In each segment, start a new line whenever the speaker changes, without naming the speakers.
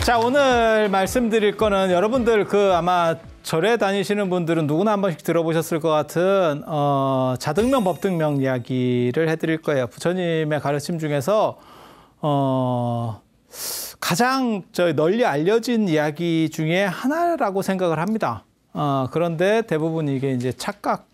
자, 오늘 말씀드릴 거는 여러분들 아마 절에 다니시는 분들은 누구나 한 번씩 들어보셨을 것 같은 자등명 법등명 이야기를 해드릴 거예요. 부처님의 가르침 중에서 가장 널리 알려진 이야기 중에 하나라고 생각을 합니다. 그런데 대부분 이게 이제 착각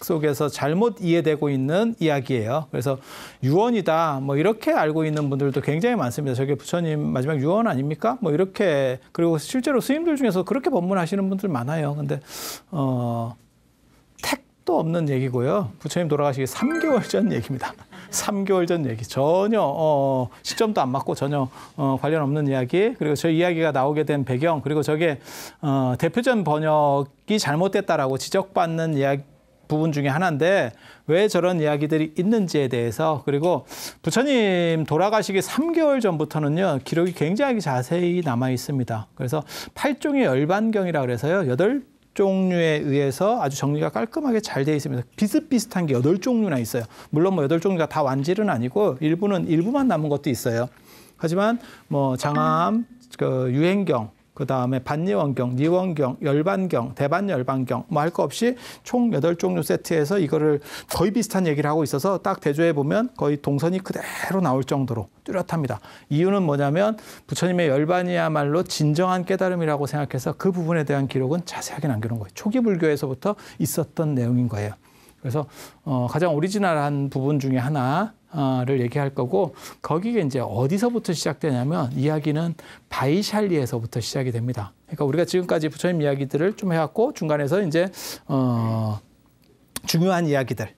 속에서 잘못 이해되고 있는 이야기예요. 그래서 유언이다 뭐 이렇게 알고 있는 분들도 굉장히 많습니다. 저게 부처님 마지막 유언 아닙니까? 뭐 이렇게, 그리고 실제로 스님들 중에서 그렇게 법문하시는 분들 많아요. 근데 택도 없는 얘기고요. 부처님 돌아가시기 3개월 전 얘기입니다. 3개월 전 얘기. 전혀 시점도 안 맞고 전혀 관련 없는 이야기. 그리고 저 이야기가 나오게 된 배경, 그리고 저게 대표전 번역이 잘못됐다라고 지적받는 이야기 부분 중에 하나인데 왜 저런 이야기들이 있는지에 대해서, 그리고 부처님 돌아가시기 3개월 전부터는요 기록이 굉장히 자세히 남아 있습니다. 그래서 8종의 열반경이라 그래서요 8종류에 의해서 아주 정리가 깔끔하게 잘 되어 있습니다. 비슷비슷한 게 8종류나 있어요. 물론 뭐 8종류가 다 완질은 아니고 일부만 남은 것도 있어요. 하지만 뭐 장암, 유행경, 그 다음에 반니원경, 니원경, 열반경, 대반열반경 뭐 할 거 없이 총 8종류 세트에서 이거를 거의 비슷한 얘기를 하고 있어서 딱 대조해 보면 거의 동선이 그대로 나올 정도로 뚜렷합니다. 이유는 뭐냐면 부처님의 열반이야말로 진정한 깨달음이라고 생각해서 그 부분에 대한 기록은 자세하게 남겨놓은 거예요. 초기 불교에서부터 있었던 내용인 거예요. 그래서 가장 오리지널한 부분 중에 하나를 얘기할 거고, 거기에 이제 어디서부터 시작되냐면 이야기는 바이샬리에서부터 시작이 됩니다. 그러니까 우리가 지금까지 부처님 이야기들을 좀 해왔고 중간에서 이제 중요한 이야기들을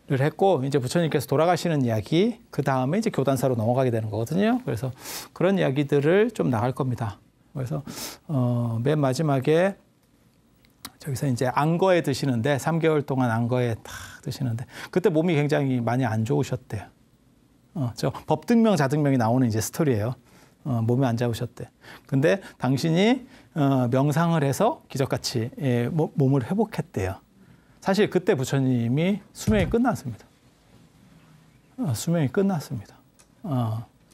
했고, 이제 부처님께서 돌아가시는 이야기, 그 다음에 이제 교단사로 넘어가게 되는 거거든요. 그래서 그런 이야기들을 좀 나갈 겁니다. 그래서 맨 마지막에 저기서 이제 안거에 드시는데 3개월 동안 안거에 딱 드시는데 그때 몸이 굉장히 많이 안 좋으셨대요. 저 법등명 자등명이 나오는 이제 스토리예요. 몸이 안 좋으셨대. 근데 당신이 명상을 해서 기적같이 몸을 회복했대요. 사실 그때 부처님이 수명이 끝났습니다. 수명이 끝났습니다.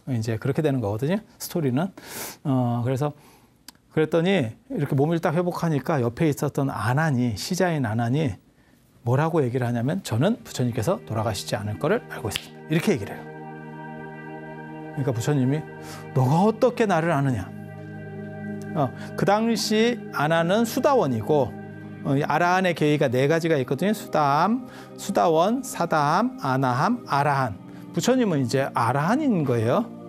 이제 그렇게 되는 거거든요. 스토리는. 그래서 그랬더니 이렇게 몸을 딱 회복하니까 옆에 있었던 아난이, 시자인 아난이 뭐라고 얘기를 하냐면, 저는 부처님께서 돌아가시지 않을 거를 알고 있습니다. 이렇게 얘기를 해요. 그러니까 부처님이 너가 어떻게 나를 아느냐. 그 당시 아난은 수다원이고, 아라한의 계의가 4가지가 있거든요. 수다함, 수다원, 사다함, 아나함, 아라한. 부처님은 이제 아라한인 거예요.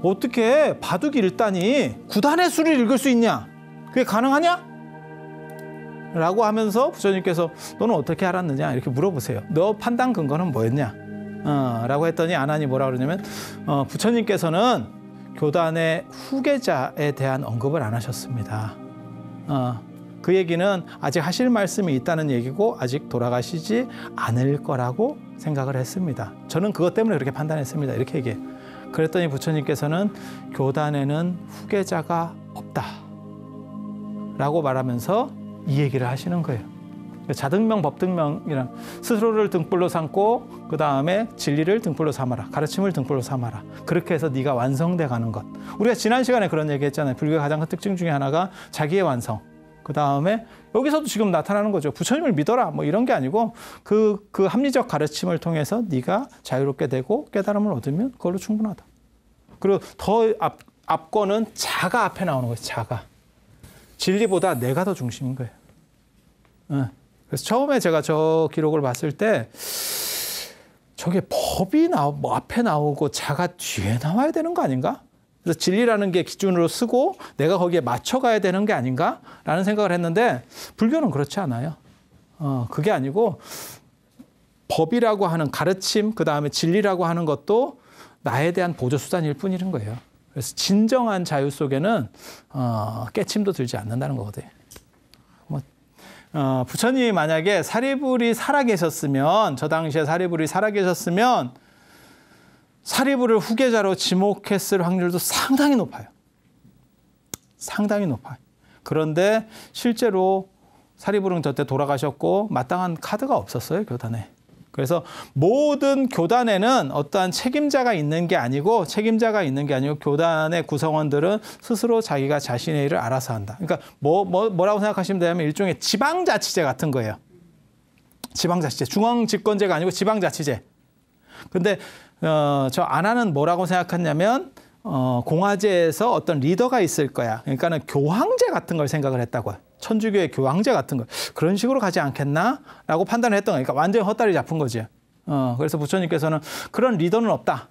어떻게 바둑 일단이 9단의 수를 읽을 수 있냐? 그게 가능하냐? 라고 하면서 부처님께서 너는 어떻게 알았느냐? 이렇게 물어보세요. 너 판단 근거는 뭐였냐? 라고 했더니 아난이 뭐라 그러냐면 부처님께서는 교단의 후계자에 대한 언급을 안 하셨습니다. 그 얘기는 아직 하실 말씀이 있다는 얘기고 아직 돌아가시지 않을 거라고 생각을 했습니다. 저는 그것 때문에 그렇게 판단했습니다. 이렇게 얘기해요. 그랬더니 부처님께서는 교단에는 후계자가 없다 라고 말하면서 이 얘기를 하시는 거예요. 자등명 법등명이란 스스로를 등불로 삼고 그 다음에 진리를 등불로 삼아라, 가르침을 등불로 삼아라. 그렇게 해서 네가 완성돼 가는 것. 우리가 지난 시간에 그런 얘기 했잖아요. 불교의 가장 큰 특징 중에 하나가 자기의 완성. 그 다음에 여기서도 지금 나타나는 거죠. 부처님을 믿어라 뭐 이런 게 아니고 그 합리적 가르침을 통해서 네가 자유롭게 되고 깨달음을 얻으면 그걸로 충분하다. 그리고 더 앞거는 자가 앞에 나오는 거예요. 자가. 진리보다 내가 더 중심인 거예요. 그래서 처음에 제가 저 기록을 봤을 때 저게 법이 앞에 나오고 자가 뒤에 나와야 되는 거 아닌가? 그래서 진리라는 게 기준으로 쓰고 내가 거기에 맞춰가야 되는 게 아닌가라는 생각을 했는데 불교는 그렇지 않아요. 그게 아니고 법이라고 하는 가르침, 그 다음에 진리라고 하는 것도 나에 대한 보조수단일 뿐인 거예요. 그래서 진정한 자유 속에는 깨침도 들지 않는다는 거거든요. 부처님이 만약에 사리불이 살아계셨으면, 저 당시에 사리불이 살아계셨으면 사리불을 후계자로 지목했을 확률도 상당히 높아요. 상당히 높아요. 그런데 실제로 사리불은 저때 돌아가셨고 마땅한 카드가 없었어요, 교단에. 그래서 모든 교단에는 어떠한 책임자가 있는 게 아니고 교단의 구성원들은 스스로 자기가 자신의 일을 알아서 한다. 그러니까 뭐라고 생각하시면 되냐면 일종의 지방자치제 같은 거예요. 지방자치제. 중앙집권제가 아니고 지방자치제. 근데 저 안하는 뭐라고 생각했냐면 공화제에서 어떤 리더가 있을 거야. 그러니까는 교황제 같은 걸 생각을 했다고요. 천주교의 교황제 같은 거. 그런 식으로 가지 않겠나? 라고 판단을 했던 거니까 완전히 헛다리 잡은 거지. 그래서 부처님께서는 그런 리더는 없다.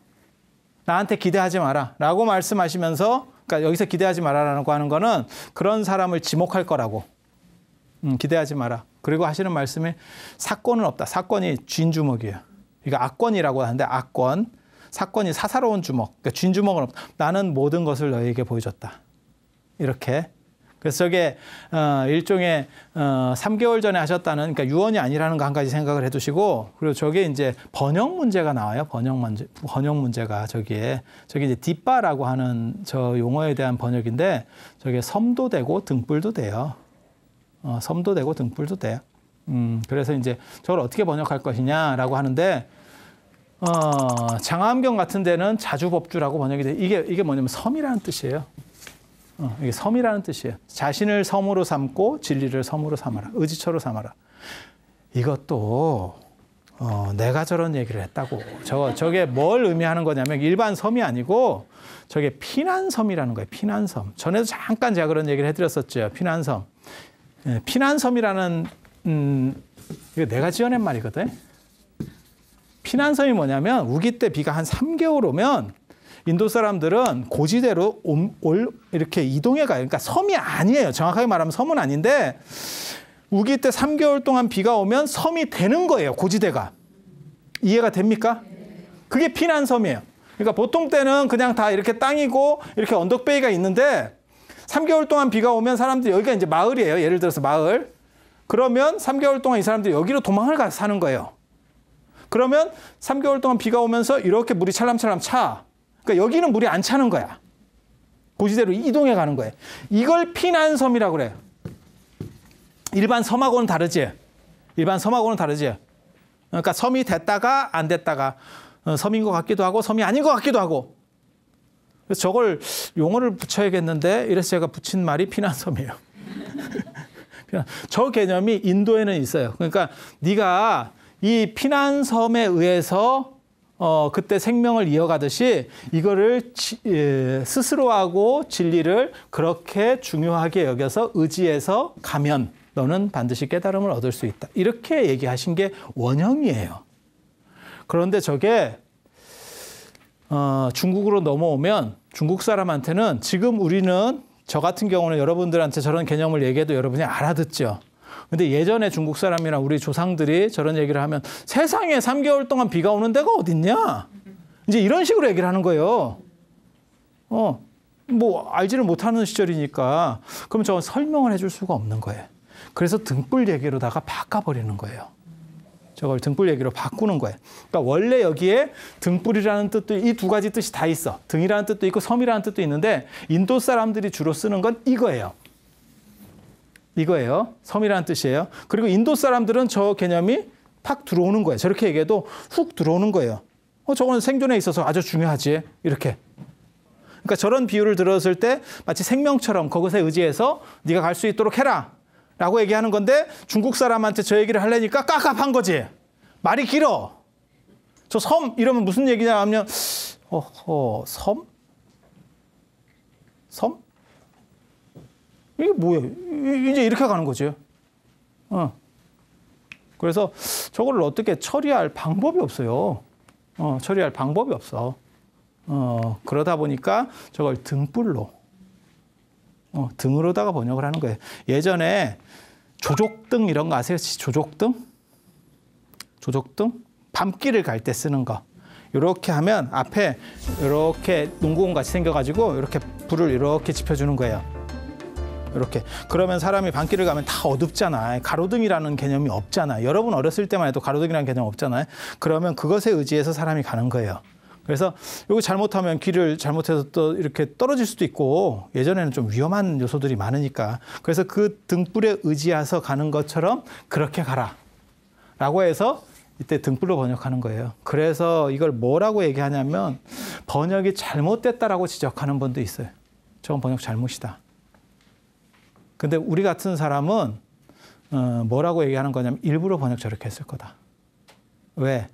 나한테 기대하지 마라. 라고 말씀하시면서, 그러니까 여기서 기대하지 마라라고 하는 거는 그런 사람을 지목할 거라고. 기대하지 마라. 그리고 하시는 말씀이 사건은 없다. 사건이 쥔주먹이에요. 이거 악권이라고 하는데 악권. 사건이 사사로운 주먹. 그러니까 쥔주먹은 없다. 나는 모든 것을 너에게 보여줬다. 이렇게. 그래서 저게 일종의 3개월 전에 하셨다는, 그러니까 유언이 아니라는 거 한 가지 생각을 해두시고, 그리고 저게 이제 번역 문제가 나와요. 번역 문제가 저게 이제 뒷바라고 하는 저 용어에 대한 번역인데, 저게 섬도 되고 등불도 돼요. 섬도 되고 등불도 돼요. 그래서 이제 저걸 어떻게 번역할 것이냐라고 하는데, 장화암경 같은 데는 자주법주라고 번역이 돼. 이게 뭐냐면 섬이라는 뜻이에요. 이게 섬이라는 뜻이에요. 자신을 섬으로 삼고 진리를 섬으로 삼아라. 의지처로 삼아라. 이것도 내가 저런 얘기를 했다고. 저게 뭘 의미하는 거냐면 일반 섬이 아니고 저게 피난섬이라는 거예요. 피난섬. 전에도 잠깐 제가 그런 얘기를 해드렸었죠. 피난섬. 피난섬이라는 이거 내가 지어낸 말이거든. 피난섬이 뭐냐면 우기 때 비가 한 3개월 오면 인도 사람들은 고지대로 이렇게 이동해 가요. 그러니까 섬이 아니에요. 정확하게 말하면 섬은 아닌데 우기 때 3개월 동안 비가 오면 섬이 되는 거예요. 고지대가. 이해가 됩니까? 그게 피난섬이에요. 그러니까 보통 때는 그냥 다 이렇게 땅이고 이렇게 언덕배기가 있는데 3개월 동안 비가 오면 사람들이 여기가 이제 마을이에요. 예를 들어서 마을. 그러면 3개월 동안 이 사람들이 여기로 도망을 가서 사는 거예요. 그러면 3개월 동안 비가 오면서 이렇게 물이 찰람찰람 차. 그러니까 여기는 물이 안 차는 거야. 고지대로 이동해 가는 거예요. 이걸 피난섬이라고 그래요. 일반 섬하고는 다르지. 그러니까 섬이 됐다가 안 됐다가 섬인 것 같기도 하고 섬이 아닌 것 같기도 하고. 그래서 저걸 용어를 붙여야겠는데 이래서 제가 붙인 말이 피난섬이에요. 저 개념이 인도에는 있어요. 그러니까 네가 이 피난섬에 의해서 그때 생명을 이어가듯이 이거를 스스로하고 진리를 그렇게 중요하게 여겨서 의지해서 가면 너는 반드시 깨달음을 얻을 수 있다. 이렇게 얘기하신 게 원형이에요. 그런데 저게 중국으로 넘어오면 중국 사람한테는 지금 우리는 저 같은 경우는 여러분들한테 저런 개념을 얘기해도 여러분이 알아듣죠. 근데 예전에 중국 사람이나 우리 조상들이 저런 얘기를 하면 세상에 3개월 동안 비가 오는 데가 어딨냐? 이제 이런 식으로 얘기를 하는 거예요. 뭐 알지를 못하는 시절이니까. 그럼 저건 설명을 해줄 수가 없는 거예요. 그래서 등불 얘기로다가 바꿔버리는 거예요. 저걸 등불 얘기로 바꾸는 거예요. 그러니까 원래 여기에 등불이라는 뜻도 이 두 가지 뜻이 다 있어. 등이라는 뜻도 있고 섬이라는 뜻도 있는데 인도 사람들이 주로 쓰는 건 이거예요. 섬이라는 뜻이에요. 그리고 인도 사람들은 저 개념이 팍 들어오는 거예요. 저렇게 얘기해도 훅 들어오는 거예요. 저건 생존에 있어서 아주 중요하지. 이렇게. 그러니까 저런 비유를 들었을 때 마치 생명처럼 그것에 의지해서 네가 갈 수 있도록 해라. 라고 얘기하는 건데 중국 사람한테 저 얘기를 하려니까 깝깝한 거지. 말이 길어. 저 섬 이러면 무슨 얘기냐 하면 섬? 섬? 이게 뭐예요? 이제 이렇게 가는 거죠. 그래서 저거를 어떻게 처리할 방법이 없어요. 처리할 방법이 없어. 그러다 보니까 저걸 등불로, 등으로다가 번역을 하는 거예요. 예전에 조족등 이런 거 아세요? 조족등? 밤길을 갈 때 쓰는 거. 이렇게 하면 앞에 이렇게 농구공 같이 생겨가지고 이렇게 불을 이렇게 지펴주는 거예요. 이렇게. 그러면 사람이 밤길을 가면 다 어둡잖아요. 가로등이라는 개념이 없잖아요. 여러분 어렸을 때만 해도 가로등이라는 개념 없잖아요. 그러면 그것에 의지해서 사람이 가는 거예요. 그래서 이거 잘못하면 길을 잘못해서 또 이렇게 떨어질 수도 있고 예전에는 좀 위험한 요소들이 많으니까 그래서 그 등불에 의지해서 가는 것처럼 그렇게 가라 라고 해서 이때 등불로 번역하는 거예요. 그래서 이걸 뭐라고 얘기하냐면 번역이 잘못됐다라고 지적하는 분도 있어요. 저건 번역 잘못이다. 근데 우리 같은 사람은 뭐라고 얘기하는 거냐면 일부러 번역 저렇게 했을 거다. 왜?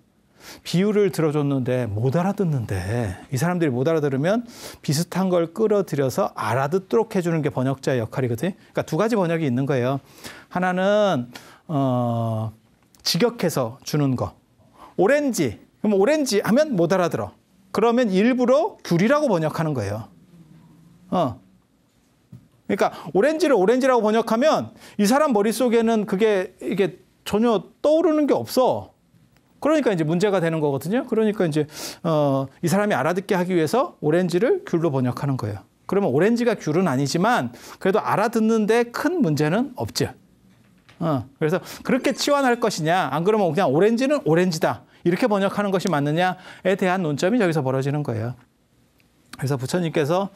비유를 들어줬는데 못 알아듣는데 이 사람들이 못 알아들으면 비슷한 걸 끌어들여서 알아듣도록 해주는 게 번역자의 역할이거든요. 그러니까 두 가지 번역이 있는 거예요. 하나는 직역해서 주는 거. 오렌지. 그럼 오렌지 하면 못 알아들어. 그러면 일부러 귤이라고 번역하는 거예요. 그러니까 오렌지를 오렌지라고 번역하면 이 사람 머릿속에는 이게 전혀 떠오르는 게 없어. 그러니까 이제 문제가 되는 거거든요. 그러니까 이제 이 사람이 알아듣게 하기 위해서 오렌지를 귤로 번역하는 거예요. 그러면 오렌지가 귤은 아니지만 그래도 알아듣는데 큰 문제는 없죠. 그래서 그렇게 치환할 것이냐, 안 그러면 그냥 오렌지는 오렌지다 이렇게 번역하는 것이 맞느냐에 대한 논점이 저기서 벌어지는 거예요. 그래서 부처님께서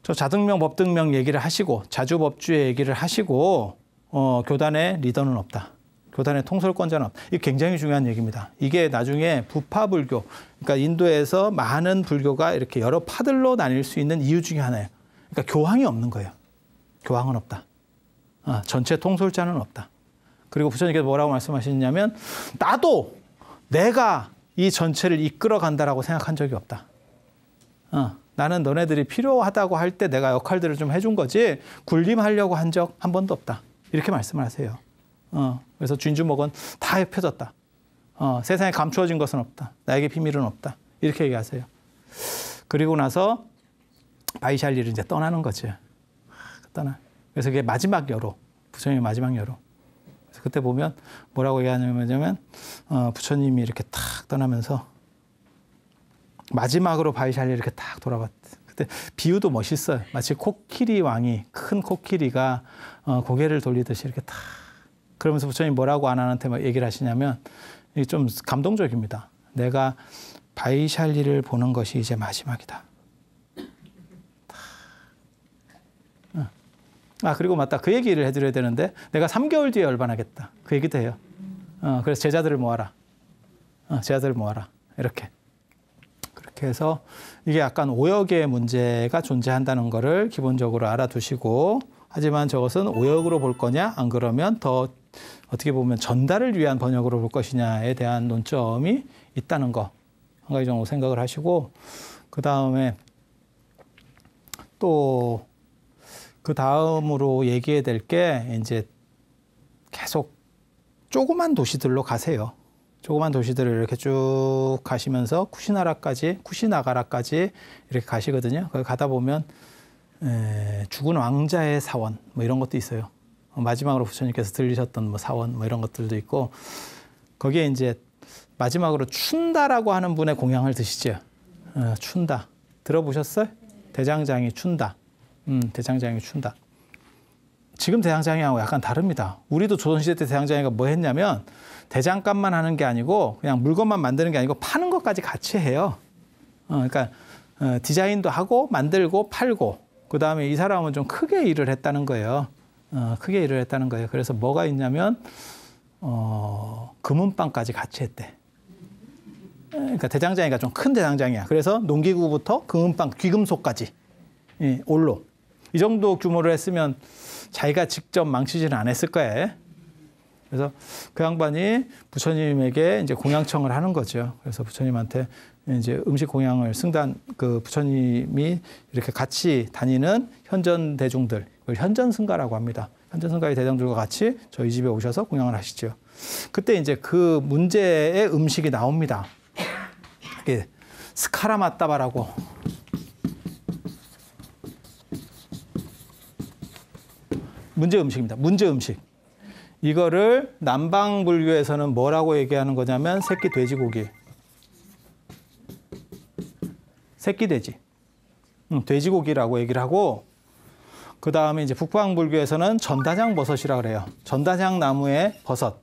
저 자등명 법등명 얘기를 하시고 자주법주의 얘기를 하시고 교단의 리더는 없다. 교단의 통솔권자는 없다. 이게 굉장히 중요한 얘기입니다. 이게 나중에 부파불교, 그러니까 인도에서 많은 불교가 이렇게 여러 파들로 나뉠 수 있는 이유 중에 하나예요. 그러니까 교황이 없는 거예요. 교황은 없다. 전체 통솔자는 없다. 그리고 부처님께서 뭐라고 말씀하시냐면 나도 내가 이 전체를 이끌어 간다라고 생각한 적이 없다. 나는 너네들이 필요하다고 할 때 내가 역할들을 좀 해준 거지 군림하려고 한 적 한 번도 없다. 이렇게 말씀을 하세요. 그래서 쥔주목은 다 펴졌다. 세상에 감추어진 것은 없다. 나에게 비밀은 없다. 이렇게 얘기하세요. 그리고 나서 바이샬리를 이제 떠나는 거지. 그래서 그게 마지막 여로, 부처님의 마지막 여로. 그래서 그때 보면 뭐라고 얘기하냐면 부처님이 이렇게 탁 떠나면서 마지막으로 바이샬리 이렇게 탁 돌아봤대. 그때 비유도 멋있어요. 마치 코끼리 왕이, 큰 코끼리가 고개를 돌리듯이 이렇게 탁. 그러면서 부처님 뭐라고 아난한테 막 얘기를 하시냐면 이게 좀 감동적입니다. 내가 바이샬리를 보는 것이 이제 마지막이다. 그리고 맞다. 그 얘기를 해드려야 되는데 내가 3개월 뒤에 열반하겠다. 그 얘기도 해요. 그래서 제자들을 모아라. 제자들을 모아라. 이렇게. 그렇게 해서 이게 약간 오역의 문제가 존재한다는 거를 기본적으로 알아두시고 하지만 저것은 오역으로 볼 거냐 안 그러면 더 어떻게 보면 전달을 위한 번역으로 볼 것이냐에 대한 논점이 있다는 거 한 가지 정도 생각을 하시고 그 다음에 또 그 다음으로 얘기해야 될 게 이제 계속 조그만 도시들로 가세요. 조그만 도시들을 이렇게 쭉 가시면서 쿠시나가라까지 이렇게 가시거든요. 거기 가다 보면 죽은 왕자의 사원 뭐 이런 것도 있어요. 마지막으로 부처님께서 들리셨던 뭐 사원 뭐 이런 것들도 있고 거기에 이제 마지막으로 춘다라고 하는 분의 공양을 드시죠. 춘다 들어보셨어요? 대장장이 춘다. 대장장이 춘다. 지금 대장장이하고 약간 다릅니다. 우리도 조선시대 때 대장장이가 뭐 했냐면 대장간만 하는 게 아니고 그냥 물건만 만드는 게 아니고 파는 것까지 같이 해요. 그러니까 디자인도 하고 만들고 팔고 그다음에 이 사람은 좀 크게 일을 했다는 거예요. 크게 일을 했다는 거예요. 그래서 뭐가 있냐면 금은방까지 같이 했대. 그러니까 대장장이가 좀 큰 대장장이야. 그래서 농기구부터 금은방, 귀금속까지 올로. 이 정도 규모를 했으면 자기가 직접 망치지는 않았을 거예요. 그래서 그 양반이 부처님에게 이제 공양청을 하는 거죠. 그래서 부처님한테 이제 음식 공양을 그 부처님이 이렇게 같이 다니는 현전 대중들, 현전 승가라고 합니다. 현전 승가의 대중들과 같이 저희 집에 오셔서 공양을 하시죠. 그때 이제 그 문제의 음식이 나옵니다. 이게 스카라마따바라고. 문제 음식입니다. 문제 음식. 이거를 남방불교에서는 뭐라고 얘기하는 거냐면 새끼 돼지고기. 새끼 돼지. 돼지고기라고 얘기를 하고 그 다음에 이제 북방불교에서는 전다장 버섯이라고 그래요. 전다장 나무의 버섯.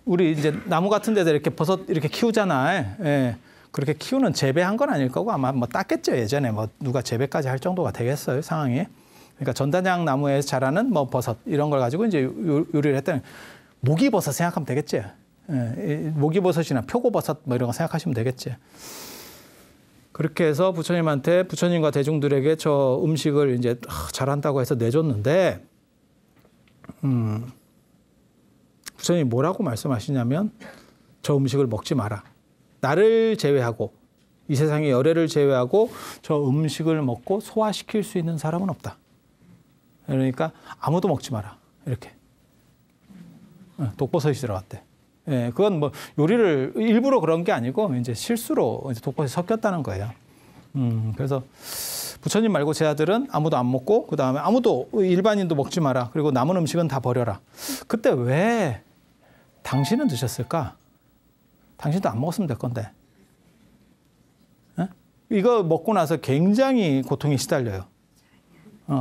우리 이제 나무 같은 데서 이렇게 버섯 이렇게 키우잖아요. 예. 그렇게 키우는 재배한 건 아닐 거고 아마 뭐 땄겠죠. 예전에 뭐 누가 재배까지 할 정도가 되겠어요. 상황이. 그러니까 전단양 나무에서 자라는 뭐 버섯 이런 걸 가지고 이제 요리를 했더니 모기버섯 생각하면 되겠지. 예, 모기버섯이나 표고버섯 뭐 이런 거 생각하시면 되겠지. 그렇게 해서 부처님한테 부처님과 대중들에게 저 음식을 이제 잘한다고 해서 내줬는데 부처님이 뭐라고 말씀하시냐면 저 음식을 먹지 마라. 나를 제외하고 이 세상의 열애를 제외하고 저 음식을 먹고 소화시킬 수 있는 사람은 없다. 그러니까 아무도 먹지 마라. 이렇게. 독버섯이 들어갔대. 예, 그건 뭐 요리를 일부러 그런 게 아니고 이제 실수로 이제 독버섯이 섞였다는 거예요. 그래서 부처님 말고 제 아들은 아무도 안 먹고 그다음에 아무도 일반인도 먹지 마라. 그리고 남은 음식은 다 버려라. 그때 왜 당신은 드셨을까? 당신도 안 먹었으면 될 건데. 예? 이거 먹고 나서 굉장히 고통에 시달려요.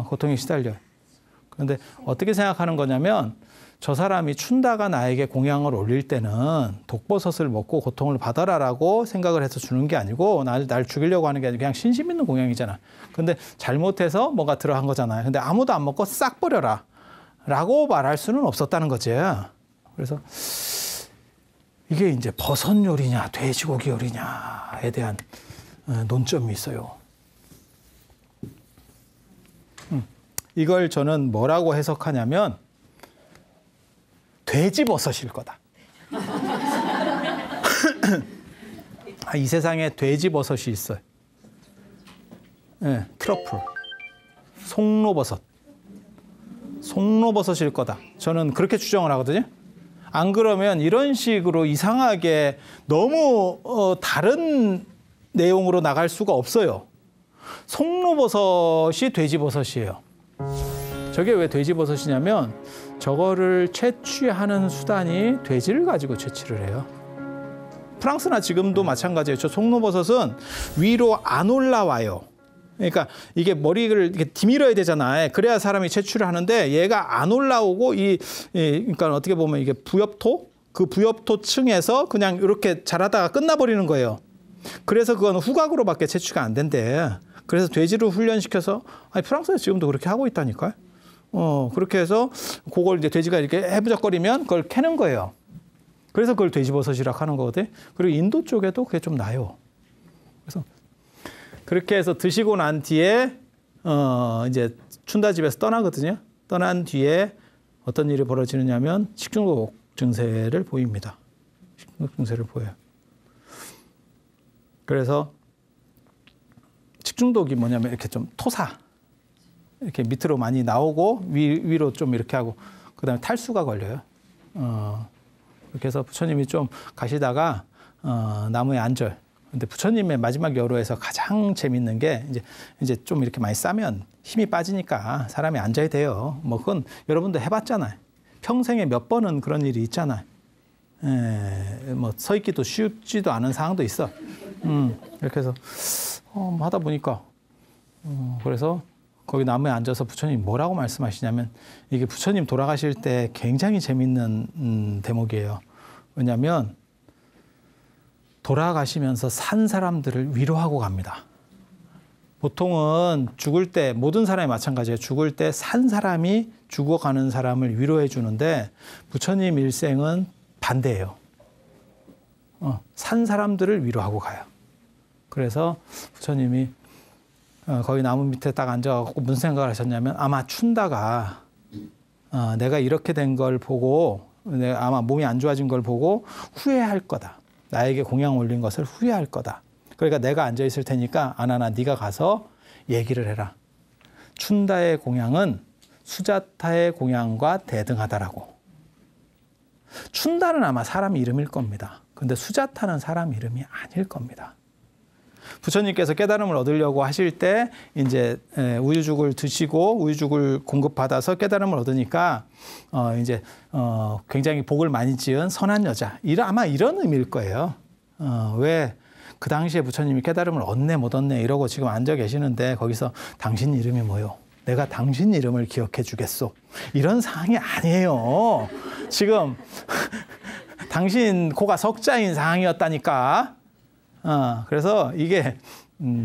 고통에 시달려요. 그런데 어떻게 생각하는 거냐면 저 사람이 춘다가 나에게 공양을 올릴 때는 독버섯을 먹고 고통을 받아라라고 생각을 해서 주는 게 아니고 날 죽이려고 하는 게 아니고 그냥 신심 있는 공양이잖아. 근데 잘못해서 뭐가 들어간 거잖아요. 근데 아무도 안 먹고 싹 버려라 라고 말할 수는 없었다는 거지. 그래서 이게 이제 버섯 요리냐 돼지고기 요리냐에 대한 논점이 있어요. 이걸 저는 뭐라고 해석하냐면 돼지버섯일 거다. 이 세상에 돼지버섯이 있어요. 네, 트러플, 송로버섯. 송로버섯일 거다. 저는 그렇게 추정을 하거든요. 안 그러면 이런 식으로 이상하게 너무 다른 내용으로 나갈 수가 없어요. 송로버섯이 돼지버섯이에요. 저게 왜 돼지버섯이냐면 저거를 채취하는 수단이 돼지를 가지고 채취를 해요. 프랑스나 지금도 마찬가지예요. 저 송로버섯은 위로 안 올라와요. 그러니까 이게 머리를 이렇게 디밀어야 되잖아요. 그래야 사람이 채취를 하는데 얘가 안 올라오고 그러니까 어떻게 보면 이게 부엽토? 그 부엽토 층에서 그냥 이렇게 자라다가 끝나버리는 거예요. 그래서 그건 후각으로밖에 채취가 안 된대. 그래서 돼지를 훈련시켜서 프랑스에서 지금도 그렇게 하고 있다니까요. 그렇게 해서 그걸 이제 돼지가 이렇게 해부적거리면 그걸 캐는 거예요. 그래서 그걸 돼지버섯이라고 하는 거거든. 그리고 인도 쪽에도 그게 좀 나요. 그래서 그렇게 해서 드시고 난 뒤에 이제 춘다집에서 떠나거든요. 떠난 뒤에 어떤 일이 벌어지느냐면 식중독 증세를 보입니다. 식중독 증세를 보여요. 그래서 식중독이 뭐냐면 이렇게 좀 토사. 이렇게 밑으로 많이 나오고 위로 좀 이렇게 하고 그다음에 탈수가 걸려요. 그렇게 해서 부처님이 좀 가시다가 나무에 앉아요. 근데 부처님의 마지막 여로에서 가장 재밌는 게 이제 좀 이렇게 많이 싸면 힘이 빠지니까 사람이 앉아야 돼요. 뭐 그건 여러분도 해봤잖아요. 평생에 몇 번은 그런 일이 있잖아요. 뭐 서 있기도 쉽지도 않은 상황도 있어. 이렇게 해서 뭐 하다 보니까 그래서 거기 나무에 앉아서 부처님이 뭐라고 말씀하시냐면 이게 부처님 돌아가실 때 굉장히 재밌는 대목이에요. 왜냐하면 돌아가시면서 산 사람들을 위로하고 갑니다. 보통은 죽을 때 모든 사람이 마찬가지예요. 죽을 때 산 사람이 죽어가는 사람을 위로해 주는데 부처님 일생은 반대예요. 산 사람들을 위로하고 가요. 그래서 부처님이 거기 나무 밑에 딱 앉아갖고 무슨 생각을 하셨냐면 아마 춘다가 내가 이렇게 된 걸 보고 내가 아마 몸이 안 좋아진 걸 보고 후회할 거다. 나에게 공양 올린 것을 후회할 거다. 그러니까 내가 앉아 있을 테니까 아나나 네가 가서 얘기를 해라. 춘다의 공양은 수자타의 공양과 대등하다라고. 춘다는 아마 사람 이름일 겁니다. 근데 수자타는 사람 이름이 아닐 겁니다. 부처님께서 깨달음을 얻으려고 하실 때 이제 우유죽을 드시고 우유죽을 공급받아서 깨달음을 얻으니까 이제 굉장히 복을 많이 지은 선한 여자. 아마 이런 의미일 거예요. 왜 그 당시에 부처님이 깨달음을 얻네 못 얻네 이러고 지금 앉아 계시는데 거기서 당신 이름이 뭐요? 내가 당신 이름을 기억해 주겠소. 이런 상황이 아니에요. 지금 당신 고가 석자인 상황이었다니까. 그래서 이게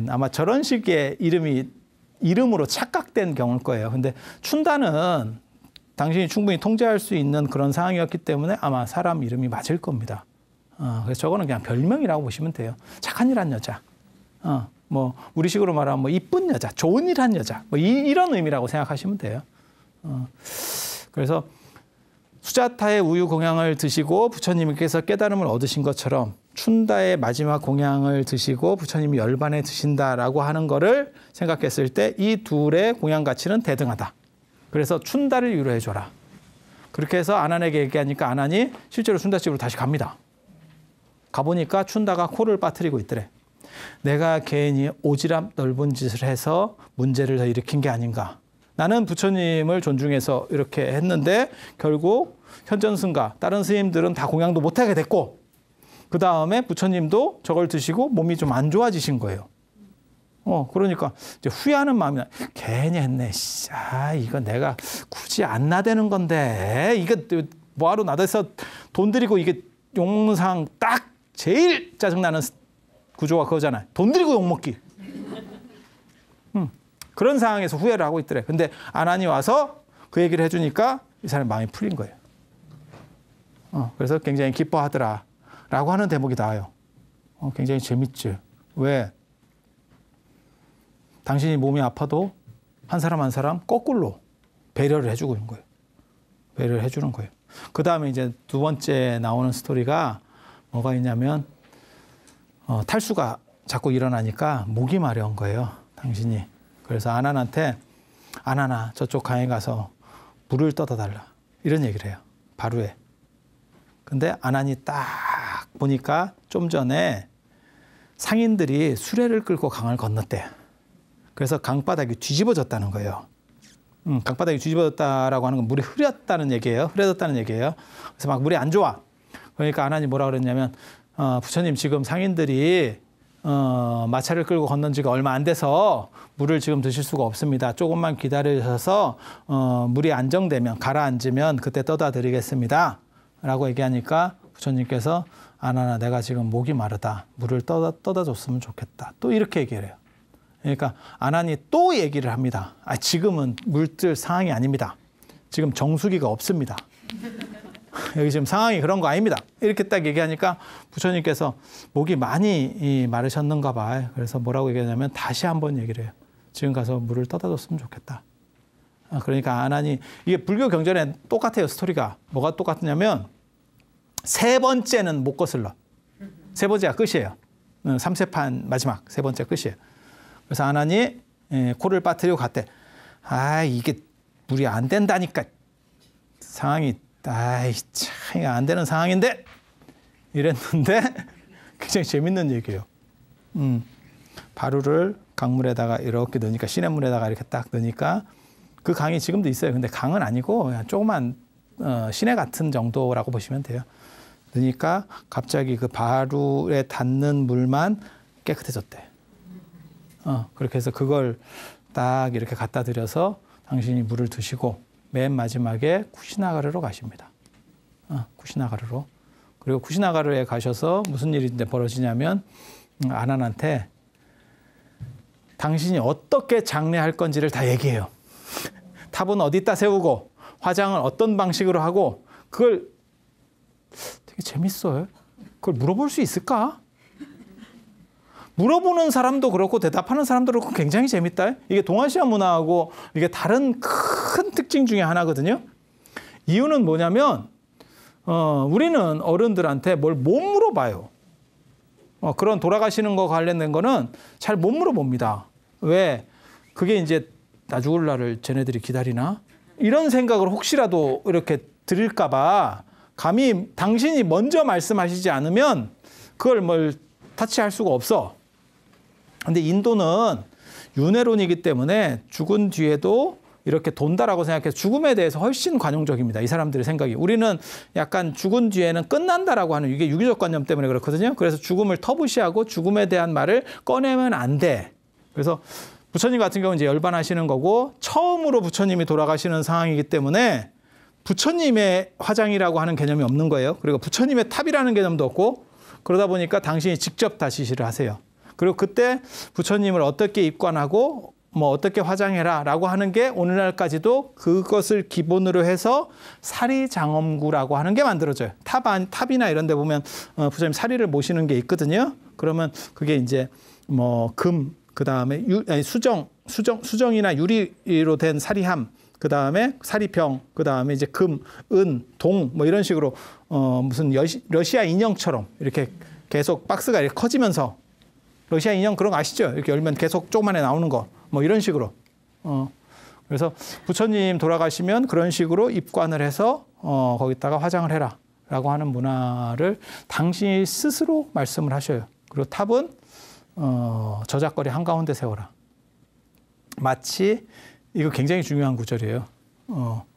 아마 저런 식의 이름이 이름으로 착각된 경우일 거예요. 근데 춘다는 당신이 충분히 통제할 수 있는 그런 상황이었기 때문에 아마 사람 이름이 맞을 겁니다. 그래서 저거는 그냥 별명이라고 보시면 돼요. 착한 일 한 여자. 뭐 우리식으로 말하면 뭐 이쁜 여자, 좋은 일 한 여자. 뭐 이런 의미라고 생각하시면 돼요. 그래서 수자타의 우유 공양을 드시고 부처님께서 깨달음을 얻으신 것처럼 춘다의 마지막 공양을 드시고 부처님이 열반에 드신다라고 하는 거를 생각했을 때 이 둘의 공양 가치는 대등하다. 그래서 춘다를 위로해 줘라. 그렇게 해서 아난에게 얘기하니까 아난이 실제로 춘다집으로 다시 갑니다. 가보니까 춘다가 코를 빠뜨리고 있더래. 내가 괜히 오지랖 넓은 짓을 해서 문제를 더 일으킨 게 아닌가. 나는 부처님을 존중해서 이렇게 했는데 결국 현전승가 다른 스님들은 다 공양도 못하게 됐고 그 다음에 부처님도 저걸 드시고 몸이 좀 안 좋아지신 거예요. 그러니까 이제 후회하는 마음이 나. 괜히 했네. 이거 내가 굳이 안 나대는 건데 이거 뭐하러 나대서 돈 들이고 이게 욕먹는 상황 딱 제일 짜증나는 구조가 그거잖아요. 돈 들이고 욕먹기. 그런 상황에서 후회를 하고 있더래. 근데 아난이 와서 그 얘기를 해주니까 이 사람이 마음이 풀린 거예요. 그래서 굉장히 기뻐하더라. 라고 하는 대목이 나와요. 굉장히 재밌죠. 왜? 당신이 몸이 아파도 한 사람 한 사람 거꾸로 배려를 해주고 있는 거예요. 배려를 해주는 거예요. 그 다음에 이제 두 번째 나오는 스토리가 뭐가 있냐면 탈수가 자꾸 일어나니까 목이 마려운 거예요. 당신이. 그래서 아난한테 아난아 저쪽 강에 가서 물을 떠다 달라. 이런 얘기를 해요. 바루에. 근데 아난이 딱 보니까 좀 전에 상인들이 수레를 끌고 강을 건넜대. 그래서 강바닥이 뒤집어졌다는 거예요. 강바닥이 뒤집어졌다라고 하는 건 물이 흐렸다는 얘기예요. 흐려졌다는 얘기예요. 그래서 막 물이 안 좋아. 그러니까 아난이 뭐라 그랬냐면 부처님 지금 상인들이 마차를 끌고 건넌 지가 얼마 안 돼서 물을 지금 드실 수가 없습니다. 조금만 기다리셔서 물이 안정되면 가라앉으면 그때 떠다 드리겠습니다. 라고 얘기하니까 부처님께서 아난아 내가 지금 목이 마르다. 물을 떠다 줬으면 좋겠다. 또 이렇게 얘기를 해요. 그러니까 아난이 또 얘기를 합니다. 지금은 물들 상황이 아닙니다. 지금 정수기가 없습니다. 여기 지금 상황이 그런 거 아닙니다. 이렇게 딱 얘기하니까 부처님께서 목이 많이 마르셨는가 봐. 그래서 뭐라고 얘기하냐면 다시 한번 얘기를 해요. 지금 가서 물을 떠다 줬으면 좋겠다. 그러니까 아난이 이게 불교 경전에 똑같아요. 스토리가. 뭐가 똑같냐면 세 번째는 못 거슬러. 세 번째가 끝이에요. 3세판 마지막 세 번째 끝이에요. 그래서 아난이 코를 빠뜨리고 갔대. 이게 물이 안 된다니까. 상황이 참 안 되는 상황인데 이랬는데 굉장히 재밌는 얘기예요. 바루를 강물에다가 이렇게 넣으니까 시냇물에다가 이렇게 딱 넣으니까 그 강이 지금도 있어요. 근데 강은 아니고 그냥 조그만 시내 같은 정도라고 보시면 돼요. 넣으니까 갑자기 그 바루에 닿는 물만 깨끗해졌대. 그렇게 해서 그걸 딱 이렇게 갖다 드려서 당신이 물을 드시고 맨 마지막에 쿠시나가르로 가십니다. 쿠시나가르로. 그리고 쿠시나가르에 가셔서 무슨 일이 벌어지냐면 아난한테 당신이 어떻게 장례할 건지를 다 얘기해요. 탑은 어디다 세우고 화장을 어떤 방식으로 하고 그걸 되게 재밌어요. 그걸 물어볼 수 있을까? 물어보는 사람도 그렇고 대답하는 사람도 그렇고 굉장히 재밌다. 이게 동아시아 문화하고 이게 다른 큰 특징 중에 하나거든요. 이유는 뭐냐면 우리는 어른들한테 뭘 못 물어봐요. 그런 돌아가시는 거 관련된 거는 잘 못 물어봅니다. 왜? 그게 이제 나 죽을 날을 쟤네들이 기다리나? 이런 생각을 혹시라도 이렇게 드릴까 봐 감히 당신이 먼저 말씀하시지 않으면 그걸 뭘 타치할 수가 없어. 근데 인도는 윤회론이기 때문에 죽은 뒤에도 이렇게 돈다라고 생각해서 죽음에 대해서 훨씬 관용적입니다. 이 사람들의 생각이. 우리는 약간 죽은 뒤에는 끝난다라고 하는 이게 유교적 관념 때문에 그렇거든요. 그래서 죽음을 터부시하고 죽음에 대한 말을 꺼내면 안 돼. 그래서 부처님 같은 경우는 이제 열반하시는 거고 처음으로 부처님이 돌아가시는 상황이기 때문에 부처님의 화장이라고 하는 개념이 없는 거예요. 그리고 부처님의 탑이라는 개념도 없고 그러다 보니까 당신이 직접 다 지시를 하세요. 그리고 그때 부처님을 어떻게 입관하고 뭐 어떻게 화장해라라고 하는 게 오늘날까지도 그것을 기본으로 해서 사리장엄구라고 하는 게 만들어져요. 탑이나 이런 데 보면 부처님 사리를 모시는 게 있거든요. 그러면 그게 이제 뭐 금, 그다음에 수정이나 유리로 된 사리함, 그다음에 사리병, 그다음에 이제 금, 은, 동 뭐 이런 식으로 무슨 러시아 인형처럼 이렇게 계속 박스가 이렇게 커지면서 러시아 인형 그런 거 아시죠? 이렇게 열면 계속 조그만해 나오는 거. 뭐 이런 식으로. 그래서 부처님 돌아가시면 그런 식으로 입관을 해서 거기다가 화장을 해라 라고 하는 문화를 당시 스스로 말씀을 하셔요. 그리고 탑은 저작거리 한가운데 세워라. 마치 이거 굉장히 중요한 구절이에요.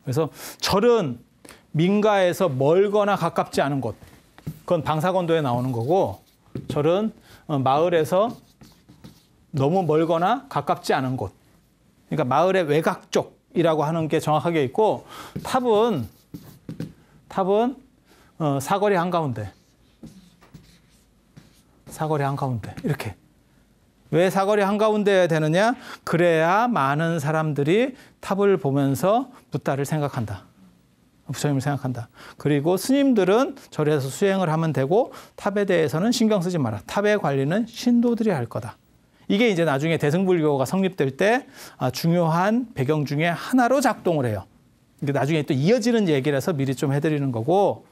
그래서 절은 민가에서 멀거나 가깝지 않은 곳. 그건 방사건도에 나오는 거고, 절은 마을에서 너무 멀거나 가깝지 않은 곳. 그러니까 마을의 외곽 쪽이라고 하는 게 정확하게 있고, 탑은 사거리 한가운데. 사거리 한가운데. 이렇게. 왜 사거리 한가운데에 되느냐? 그래야 많은 사람들이 탑을 보면서 붓다를 생각한다. 부처님을 생각한다. 그리고 스님들은 절에서 수행을 하면 되고 탑에 대해서는 신경 쓰지 마라. 탑의 관리는 신도들이 할 거다. 이게 이제 나중에 대승불교가 성립될 때 중요한 배경 중에 하나로 작동을 해요. 나중에 또 이어지는 얘기라서 미리 좀 해드리는 거고,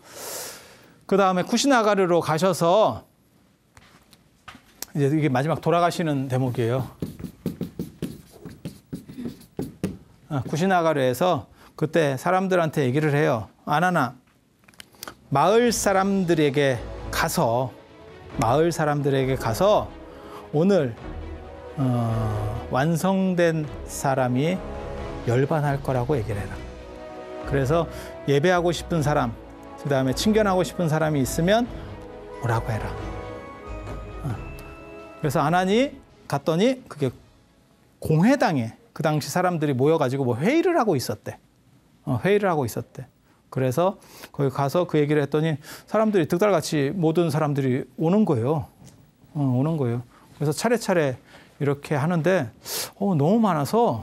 그 다음에 쿠시나가르로 가셔서 이제 이게 마지막 돌아가시는 대목이에요. 쿠시나가르에서 그때 사람들한테 얘기를 해요. 아나나, 마을 사람들에게 가서 오늘 완성된 사람이 열반할 거라고 얘기를 해라. 그래서 예배하고 싶은 사람, 그 다음에 친견하고 싶은 사람이 있으면 오라고 해라. 그래서 아난이 갔더니 그게 공회당에 그 당시 사람들이 모여가지고 뭐 회의를 하고 있었대. 그래서 거기 가서 그 얘기를 했더니 사람들이 득달같이 모든 사람들이 오는 거예요. 그래서 차례차례 이렇게 하는데 너무 많아서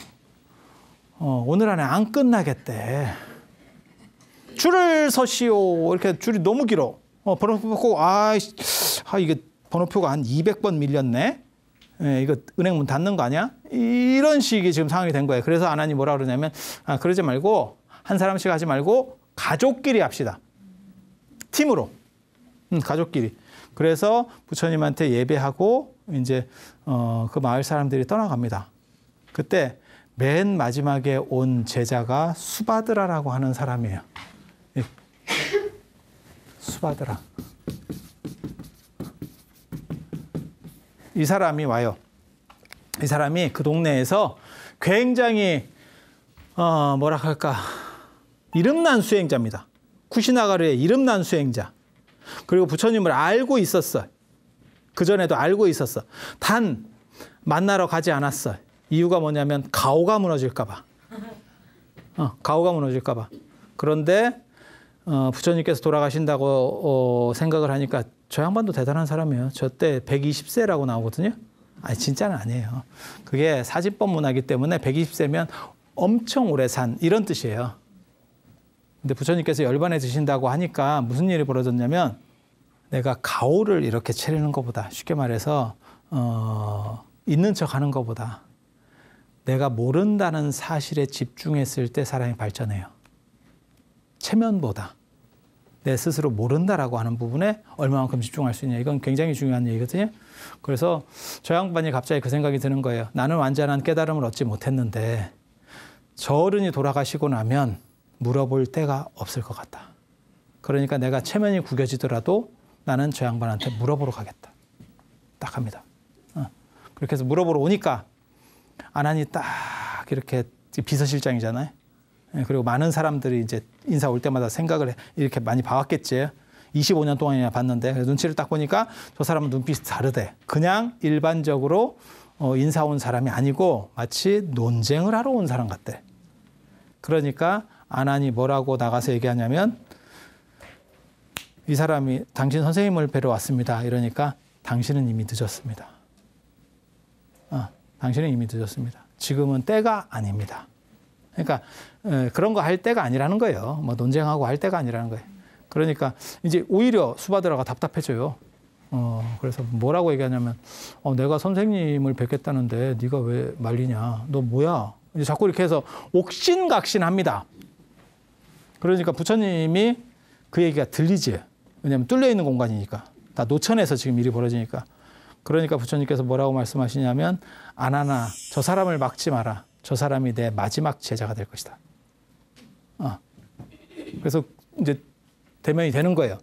오늘 안에 안 끝나겠대. 줄을 서시오. 이렇게 줄이 너무 길어. 번호표 받고 이게 번호표가 한 200번 밀렸네. 이거 은행문 닫는 거 아니야? 이런 식이 지금 상황이 된 거예요. 그래서 아난이 뭐라 그러냐면 그러지 말고 한 사람씩 하지 말고 가족끼리 합시다. 팀으로. 가족끼리. 그래서 부처님한테 예배하고 이제 그 마을 사람들이 떠나갑니다. 그때 맨 마지막에 온 제자가 수바드라라고 하는 사람이에요. 수바드라. 이 사람이 와요. 이 사람이 그 동네에서 굉장히 뭐라 할까, 이름난 수행자입니다. 쿠시나가르의 이름난 수행자. 그리고 부처님을 알고 있었어. 그전에도 알고 있었어. 단 만나러 가지 않았어. 이유가 뭐냐면 가오가 무너질까 봐. 가오가 무너질까 봐. 그런데 부처님께서 돌아가신다고 생각을 하니까 저 양반도 대단한 사람이에요. 저 때 120세라고 나오거든요. 아니 진짜는 아니에요. 그게 사진법 문화이기 때문에 120세면 엄청 오래 산 이런 뜻이에요. 근데 부처님께서 열반에 드신다고 하니까 무슨 일이 벌어졌냐면, 내가 가오를 이렇게 차리는 것보다, 쉽게 말해서 있는 척 하는 것보다 내가 모른다는 사실에 집중했을 때 사람이 발전해요. 체면보다 내 스스로 모른다라고 하는 부분에 얼마만큼 집중할 수 있냐. 이건 굉장히 중요한 얘기거든요. 그래서 저 양반이 갑자기 그 생각이 드는 거예요. 나는 완전한 깨달음을 얻지 못했는데 저 어른이 돌아가시고 나면 물어볼 데가 없을 것 같다. 그러니까 내가 체면이 구겨지더라도 나는 저 양반한테 물어보러 가겠다. 딱 합니다. 그렇게 해서 물어보러 오니까 아난이 딱 이렇게 비서실장이잖아요. 그리고 많은 사람들이 이제 인사 올 때마다 생각을 이렇게 많이 봐왔겠지. 25년 동안이나 봤는데 눈치를 딱 보니까 저 사람은 눈빛이 다르대. 그냥 일반적으로 인사 온 사람이 아니고 마치 논쟁을 하러 온 사람 같대. 그러니까 아난이 뭐라고 나가서 얘기하냐면, 이 사람이 당신 선생님을 뵈러 왔습니다. 이러니까 당신은 이미 늦었습니다. 당신은 이미 늦었습니다. 지금은 때가 아닙니다. 그러니까 그런 거 할 때가 아니라는 거예요. 뭐 논쟁하고 할 때가 아니라는 거예요. 그러니까 이제 오히려 수바드라가 답답해져요. 그래서 뭐라고 얘기하냐면 내가 선생님을 뵙겠다는데 네가 왜 말리냐. 너 뭐야. 이제 자꾸 이렇게 해서 옥신각신합니다. 그러니까 부처님이 그 얘기가 들리지. 왜냐하면 뚫려 있는 공간이니까. 다 노천에서 지금 일이 벌어지니까. 그러니까 부처님께서 뭐라고 말씀하시냐면 아나나 저 사람을 막지 마라. 저 사람이 내 마지막 제자가 될 것이다. 그래서 이제 대면이 되는 거예요.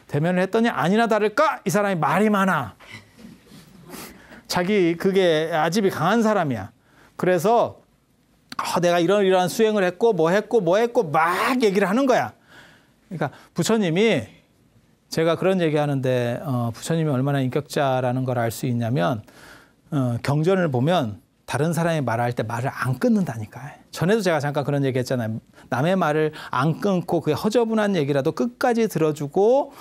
대면을 했더니 아니나 다를까 이 사람이 말이 많아. 자기 그게 아집이 강한 사람이야. 그래서 내가 이러한 수행을 했고 뭐 했고 막 얘기를 하는 거야. 그러니까 부처님이 제가 그런 얘기하는데 부처님이 얼마나 인격자라는 걸 알 수 있냐면 경전을 보면 다른 사람이 말할 때 말을 안 끊는다니까. 전에도 제가 잠깐 그런 얘기 했잖아요. 남의 말을 안 끊고 그 허저분한 얘기라도 끝까지 들어주고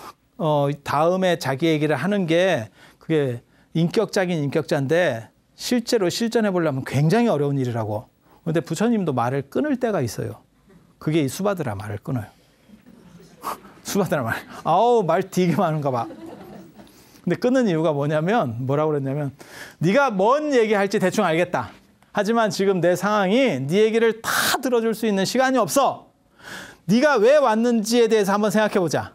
다음에 자기 얘기를 하는 게 그게 인격자긴 인격자인데 실제로 실전해 보려면 굉장히 어려운 일이라고. 그런데 부처님도 말을 끊을 때가 있어요. 그게 이 수바드라 말을 끊어요. 수바드라 말. 말 되게 많은가 봐. 근데 끊는 이유가 뭐라고 그랬냐면 네가 뭔 얘기할지 대충 알겠다. 하지만 지금 내 상황이 네 얘기를 다 들어줄 수 있는 시간이 없어. 네가 왜 왔는지에 대해서 한번 생각해 보자.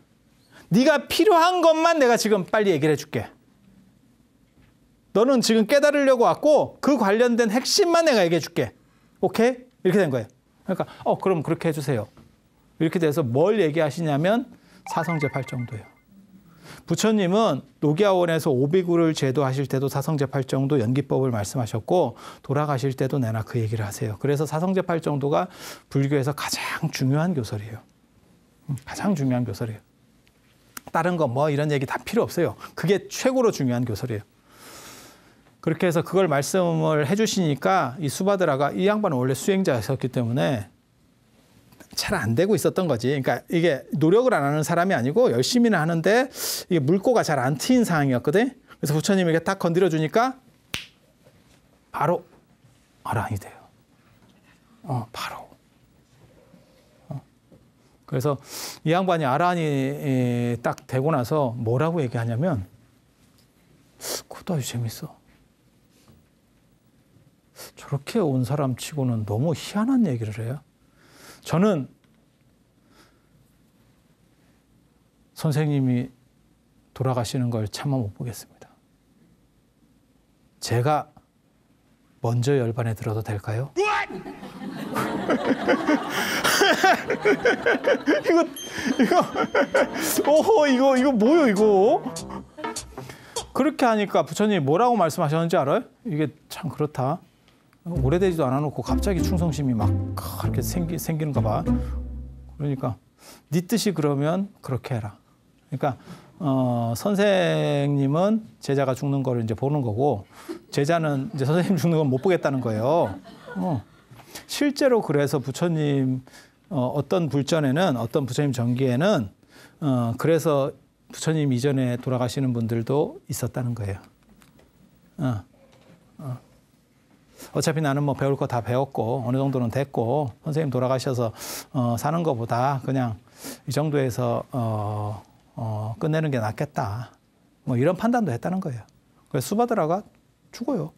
네가 필요한 것만 내가 지금 빨리 얘기를 해줄게. 너는 지금 깨달으려고 왔고 그 관련된 핵심만 내가 얘기해 줄게. 오케이? 이렇게 된 거예요. 그러니까 그럼 그렇게 해주세요. 이렇게 돼서 뭘 얘기하시냐면 사성제 8정도예요. 부처님은 노기아원에서 오비구를 제도하실 때도 사성제 8정도 연기법을 말씀하셨고 돌아가실 때도 내나 그 얘기를 하세요. 그래서 사성제 8정도가 불교에서 가장 중요한 교설이에요. 가장 중요한 교설이에요. 다른 거 뭐 이런 얘기 다 필요 없어요. 그게 최고로 중요한 교설이에요. 그렇게 해서 그걸 말씀을 해주시니까 이 수바드라가 이 양반은 원래 수행자였기 때문에 잘 안 되고 있었던 거지. 그러니까 이게 노력을 안 하는 사람이 아니고 열심히는 하는데 이게 물꼬가 잘 안 트인 상황이었거든. 그래서 부처님에게 딱 건드려 주니까 바로 아라한이 돼요. 바로. 그래서 이 양반이 아라한이 딱 되고 나서 뭐라고 얘기하냐면 그것도 아주 재밌어. 저렇게 온 사람 치고는 너무 희한한 얘기를 해요. 저는 선생님이 돌아가시는 걸 차마 못 보겠습니다. 제가 먼저 열반에 들어도 될까요? 이거 뭐요 이거? 그렇게 하니까 부처님이 뭐라고 말씀하셨는지 알아요? 이게 참 그렇다. 오래되지도 않아놓고 갑자기 충성심이 막 그렇게 생기는가 봐. 그러니까 네 뜻이 그러면 그렇게 해라. 그러니까 선생님은 제자가 죽는 거를 이제 보는 거고 제자는 이제 선생님 죽는 건 못 보겠다는 거예요. 실제로 그래서 부처님 어떤 불전에는 어떤 부처님 전기에는 그래서 부처님 이전에 돌아가시는 분들도 있었다는 거예요. 어차피 나는 뭐 배울 거 다 배웠고 어느 정도는 됐고 선생님 돌아가셔서 사는 것보다 그냥 이 정도에서 끝내는 게 낫겠다. 뭐 이런 판단도 했다는 거예요. 그래서 수바드라가 죽어요.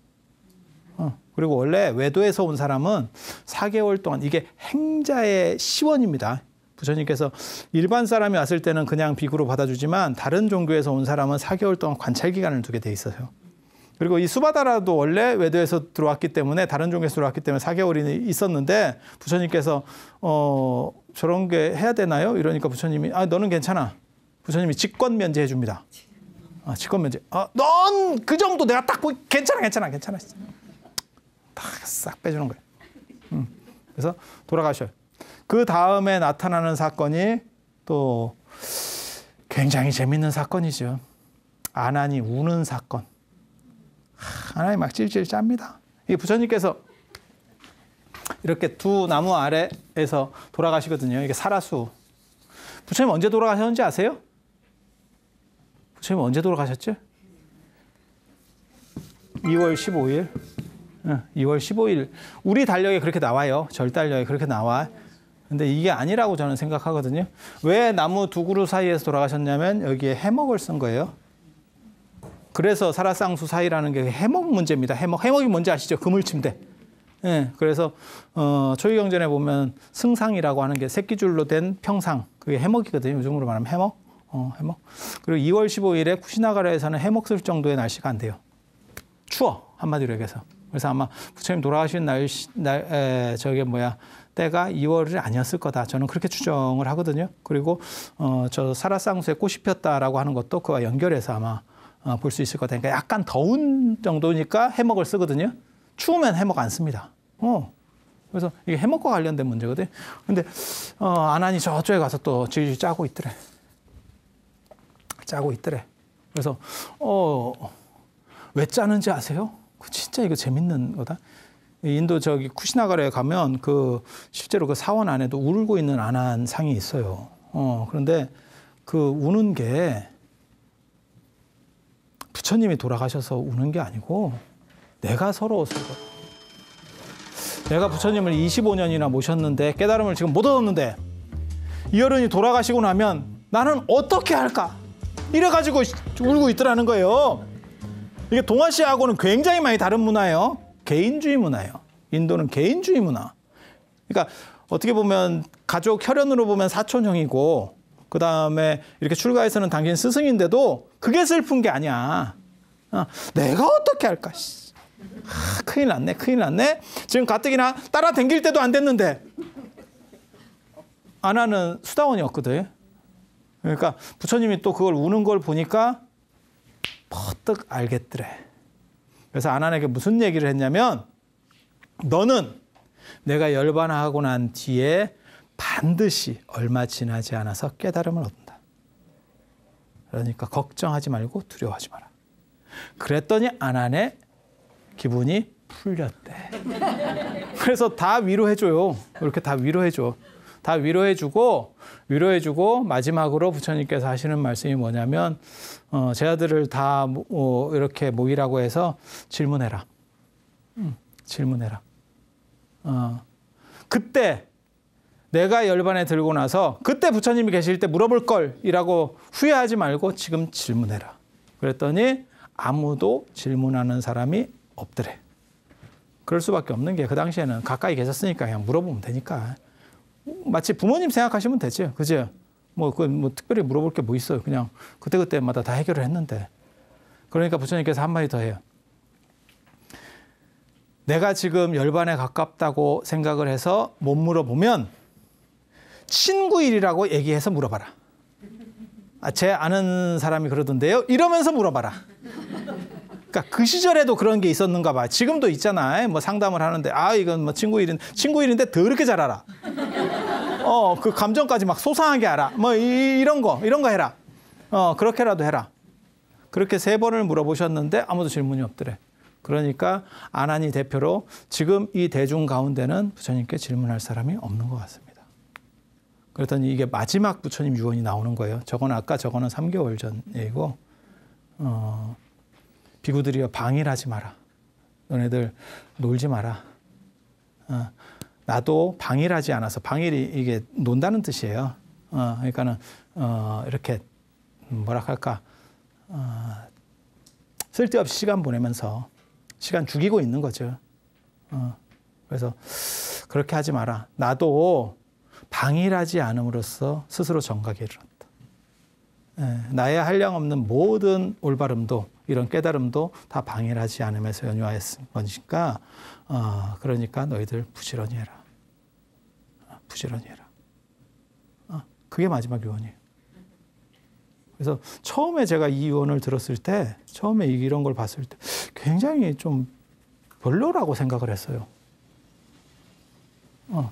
그리고 원래 외도에서 온 사람은 4개월 동안 이게 행자의 시원입니다. 부처님께서 일반 사람이 왔을 때는 그냥 비구로 받아주지만 다른 종교에서 온 사람은 4개월 동안 관찰 기간을 두게 돼 있어요. 그리고 이 수바다라도 원래 외도에서 들어왔기 때문에 다른 종교에서 들어왔기 때문에 4개월이 있었는데 부처님께서 저런 게 해야 되나요? 이러니까 부처님이 너는 괜찮아. 부처님이 직권 면제해 줍니다. 직권 면제. 넌 그 정도 내가 딱 보기 괜찮아. 다 싹 빼주는 거예요. 그래서 돌아가셔요. 그 다음에 나타나는 사건이 또 굉장히 재밌는 사건이죠. 아난이 우는 사건. 아난이 막 찔찔 짭니다. 이 부처님께서 이렇게 두 나무 아래에서 돌아가시거든요. 이게 사라수. 부처님 언제 돌아가셨는지 아세요? 부처님 언제 돌아가셨죠? 2월 15일. 2월 15일. 우리 달력에 그렇게 나와요. 절 달력에 그렇게 나와. 근데 이게 아니라고 저는 생각하거든요. 왜 나무 두 그루 사이에서 돌아가셨냐면 여기에 해먹을 쓴 거예요. 그래서 사라쌍수 사이라는 게 해먹 문제입니다. 해먹이 뭔지 아시죠? 그물침대. 예, 그래서 초기경전에 보면 승상이라고 하는 게 새끼줄로 된 평상. 그게 해먹이거든요. 요즘으로 말하면 해먹. 해먹. 그리고 2월 15일에 쿠시나가라에서는 해먹 쓸 정도의 날씨가 안 돼요. 추워. 한마디로 얘기해서. 그래서 아마 부처님 돌아가신 때가 2월이 아니었을 거다. 저는 그렇게 추정을 하거든요. 그리고 저 사라쌍수에 꽃이 폈다라고 하는 것도 그와 연결해서 아마 볼 수 있을 거다. 그러니까 약간 더운 정도니까 해먹을 쓰거든요. 추우면 해먹 안 씁니다. 그래서 이게 해먹과 관련된 문제거든요. 근데 아난이 저쪽에 가서 또 질질 짜고 있더래. 그래서 왜 짜는지 아세요? 진짜 이거 재밌는 거다. 인도 저기 쿠시나가라에 가면 실제로 그 사원 안에도 울고 있는 아난 상이 있어요. 그런데 그 우는 게 부처님이 돌아가셔서 우는 게 아니고 내가 서러워서 그래. 내가 부처님을 25년이나 모셨는데 깨달음을 지금 못 얻었는데 이 어른이 돌아가시고 나면 나는 어떻게 할까? 이래가지고 울고 있더라는 거예요. 이게 동아시아하고는 굉장히 많이 다른 문화예요. 개인주의 문화예요. 인도는 개인주의 문화. 그러니까 어떻게 보면 가족 혈연으로 보면 사촌형이고 그다음에 이렇게 출가해서는 당신 스승인데도 그게 슬픈 게 아니야. 내가 어떻게 할까? 큰일 났네. 지금 가뜩이나 따라 댕길 때도 안 됐는데 아나는 수다원이었거든. 그러니까 부처님이 또 그걸 우는 걸 보니까 퍼뜩 알겠더래. 그래서 아난에게 무슨 얘기를 했냐면 너는 내가 열반하고 난 뒤에 반드시 얼마 지나지 않아서 깨달음을 얻는다. 그러니까 걱정하지 말고 두려워하지 마라. 그랬더니 아난의 기분이 풀렸대. 그래서 다 위로해줘요. 이렇게 다 위로해줘. 다 위로해주고 마지막으로 부처님께서 하시는 말씀이 뭐냐면 제자들을 다 이렇게 모이라고 해서 질문해라. 질문해라. 그때 내가 열반에 들고 나서 그때 부처님이 계실 때 물어볼 걸이라고 후회하지 말고 지금 질문해라. 그랬더니 아무도 질문하는 사람이 없더래. 그럴 수밖에 없는 게 그 당시에는 가까이 계셨으니까 그냥 물어보면 되니까. 마치 부모님 생각하시면 되죠. 그죠? 뭐 특별히 물어볼 게 뭐 있어요. 그냥 그때그때마다 다 해결을 했는데. 그러니까 부처님께서 한마디 더 해요. 내가 지금 열반에 가깝다고 생각을 해서 못 물어보면 친구일이라고 얘기해서 물어봐라. 제 아는 사람이 그러던데요. 이러면서 물어봐라. 그러니까 그 시절에도 그런 게 있었는가 봐. 지금도 있잖아. 뭐 상담을 하는데 이건 뭐 친구일인데 더럽게 잘 알아. 그 감정까지 막 소상하게 알아. 뭐 이런 거 해라. 그렇게라도 해라. 그렇게 3번을 물어보셨는데 아무도 질문이 없더래. 그러니까 아난이 대표로 지금 이 대중 가운데는 부처님께 질문할 사람이 없는 것 같습니다. 그랬더니 이게 마지막 부처님 유언이 나오는 거예요. 저거는 3개월 전 얘기고 비구들이여 방일하지 마라. 너네들 놀지 마라. 나도 방일하지 않아서 방일이 이게 논다는 뜻이에요. 그러니까는 이렇게 뭐라 할까 쓸데없이 시간 보내면서 시간 죽이고 있는 거죠. 그래서 그렇게 하지 마라. 나도 방일하지 않음으로써 스스로 정각에 이르렀다. 나의 한량없는 모든 올바름도 이런 깨달음도 다 방일하지 않으면서 연유하였은 거니까 그러니까 너희들 부지런히 해라. 부지런히 해라. 그게 마지막 유언이에요. 그래서 처음에 제가 이 유언을 들었을 때 처음에 이런 걸 봤을 때 굉장히 좀 별로라고 생각을 했어요.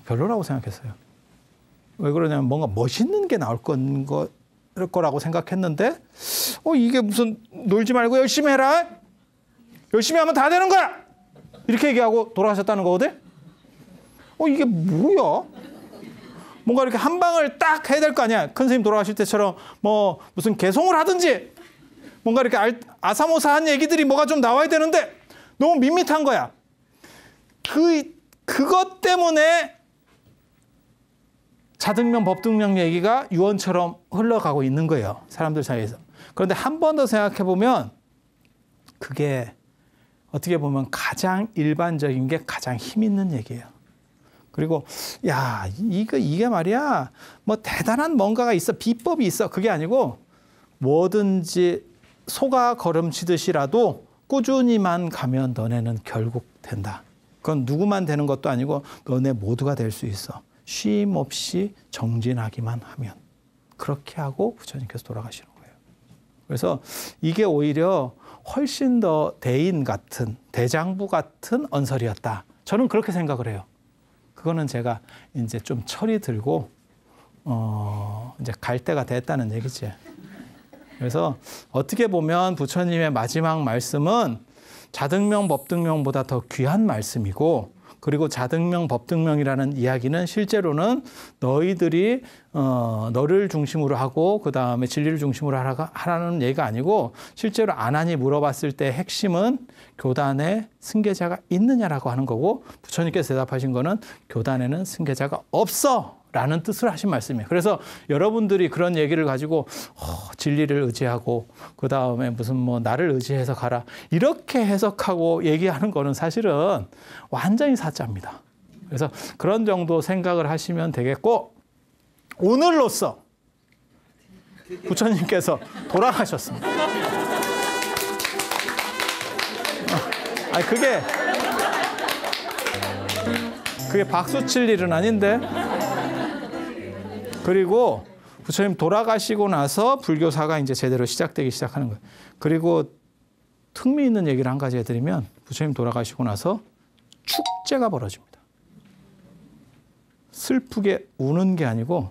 별로라고 생각했어요. 왜 그러냐면 뭔가 멋있는 게 나올 거라고 생각했는데 이게 무슨 놀지 말고 열심히 해라. 열심히 하면 다 되는 거야. 이렇게 얘기하고 돌아가셨다는 거거든. 이게 뭐야? 뭔가 이렇게 한 방을 딱 해야 될 거 아니야. 큰 스님 돌아가실 때처럼 뭐 무슨 개송을 하든지 뭔가 이렇게 아사모사한 얘기들이 뭐가 좀 나와야 되는데 너무 밋밋한 거야. 그것 때문에 자등명, 법등명 얘기가 유언처럼 흘러가고 있는 거예요. 사람들 사이에서. 그런데 한 번 더 생각해 보면 그게 어떻게 보면 가장 일반적인 게 가장 힘 있는 얘기예요. 그리고 야, 이게 말이야. 뭐 대단한 뭔가가 있어. 비법이 있어. 그게 아니고 뭐든지 소가 걸음치듯이라도 꾸준히만 가면 너네는 결국 된다. 그건 누구만 되는 것도 아니고 너네 모두가 될 수 있어. 쉼 없이 정진하기만 하면. 그렇게 하고 부처님께서 돌아가시는 거예요. 그래서 이게 오히려 훨씬 더 대인 같은, 대장부 같은 언설이었다. 저는 그렇게 생각을 해요. 그거는 제가 이제 좀 철이 들고 이제 갈 때가 됐다는 얘기지. 그래서 어떻게 보면 부처님의 마지막 말씀은 자등명, 법등명보다 더 귀한 말씀이고, 그리고 자등명, 법등명이라는 이야기는 실제로는 너희들이 너를 중심으로 하고 그다음에 진리를 중심으로 하라는 얘기가 아니고, 실제로 아난이 물어봤을 때 핵심은 교단에 승계자가 있느냐라고 하는 거고, 부처님께서 대답하신 거는 교단에는 승계자가 없어 라는 뜻을 하신 말씀이에요. 그래서 여러분들이 그런 얘기를 가지고 진리를 의지하고 그다음에 무슨 뭐 나를 의지해서 가라 이렇게 해석하고 얘기하는 거는 사실은 완전히 사짜입니다. 그래서 그런 정도 생각을 하시면 되겠고, 오늘로써 부처님께서 돌아가셨습니다. 아니 그게 박수 칠 일은 아닌데. 그리고 부처님 돌아가시고 나서 불교사가 이제 제대로 시작되기 시작하는 거예요. 그리고 흥미있는 얘기를 한 가지 해드리면, 부처님 돌아가시고 나서 축제가 벌어집니다. 슬프게 우는 게 아니고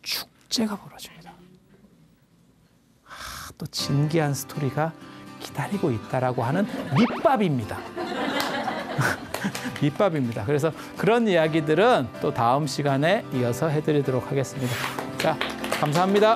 축제가 벌어집니다. 또 진기한 스토리가 기다리고 있다라고 하는 밑밥입니다. 밑밥입니다. 그래서 그런 이야기들은 또 다음 시간에 이어서 해드리도록 하겠습니다. 자, 감사합니다.